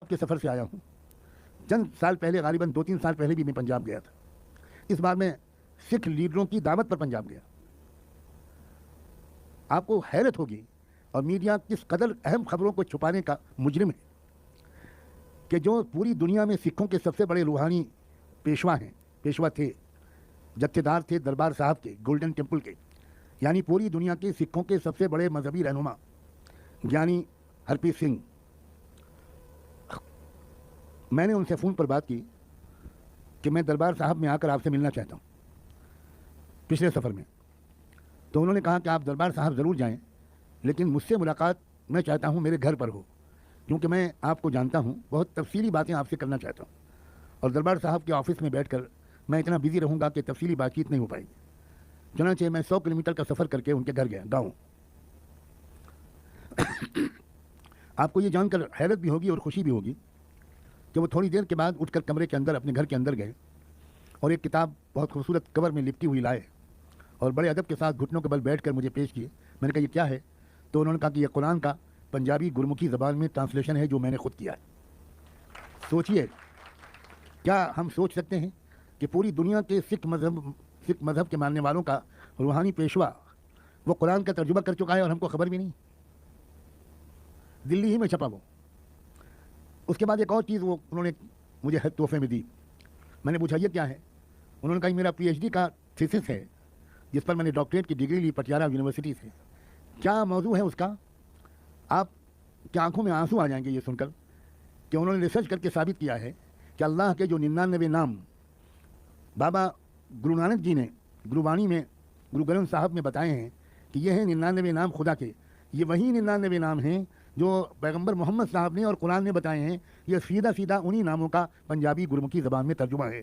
کے سفر سے آیا ہوں. چند سال پہلے غالباً 2-3 سال پہلے بھی میں پنجاب گیا تھا. اس بار میں سکھ لیڈروں کی دعوت پر پنجاب گیا. آپ کو حیرت ہوگی اور میڈیا کس قدر اہم خبروں کو چھپانے کا مجرم ہے کہ جو پوری دنیا میں سکھوں کے سب سے بڑے روحانی پیشوا تھے، جتھے دار تھے دربار صاحب کے، گولڈن ٹیمپل کے، یعنی پوری دنیا کے سکھوں کے سب سے بڑے مذہبی رہنما گیانی ہرپریت سنگھ. میں نے ان سے فون پر بات کی کہ میں دربار صاحب میں آ کر آپ سے ملنا چاہتا ہوں پچھلے سفر میں. تو انہوں نے کہا کہ آپ دربار صاحب ضرور جائیں، لیکن مجھ سے ملاقات میں چاہتا ہوں میرے گھر پر ہو، کیونکہ میں آپ کو جانتا ہوں، بہت تفصیلی باتیں آپ سے کرنا چاہتا ہوں، اور دربار صاحب کے آفس میں بیٹھ کر میں اتنا بزی رہوں گا کہ تفصیلی بات چیت نہیں ہو پائے گی. چنانچہ میں 100 کلومیٹر کا سفر کر کے ان کے گھر گیا، گاؤں. آپ کو یہ جان کر حیرت بھی ہوگی اور خوشی بھی ہوگی کہ وہ تھوڑی دیر کے بعد اٹھ کر کمرے کے اندر اپنے گھر کے اندر گئے اور ایک کتاب بہت خوبصورت کور میں لپٹی ہوئی لائے اور بڑے ادب کے ساتھ گھٹنوں کے بل بیٹھ کر مجھے پیش کیے. میں نے کہا یہ کیا ہے؟ تو انہوں نے کہا کہ یہ قرآن کا پنجابی گرمکھی زبان میں ٹرانسلیشن ہے جو میں نے خود کیا ہے. سوچئے، کیا ہم سوچ سکتے ہیں کہ پوری دنیا کے سکھ مذہب کے ماننے والوں کا روحانی پیشوا وہ قرآن کا ترجمہ کر چکا ہے اور ہم کو خبر بھی نہیں؟ دلی ہی میں چھپا وہ. اس کے بعد ایک اور چیز وہ انہوں نے مجھے تحفے میں دی. میں نے پوچھا یہ کیا ہے؟ انہوں نے کہا میرا پی ایچ ڈی کا تھیسس ہے جس پر میں نے ڈاکٹریٹ کی ڈگری لی پٹیالہ یونیورسٹی سے. کیا موضوع ہے اس کا؟ آپ کی آنکھوں میں آنسو آ جائیں گے یہ سن کر کہ انہوں نے ریسرچ کر کے ثابت کیا ہے کہ اللہ کے جو 99 نام بابا گرو نانک جی نے گروبانی میں گرو گرنتھ صاحب میں بتائے ہیں کہ یہ ہیں 99 نام خدا کے، یہ وہی 99 نام ہیں جو پیغمبر محمد صاحب نے اور قرآن نے بتائے ہیں. یہ سیدھا انہی ناموں کا پنجابی گرمکھی زبان میں ترجمہ ہے.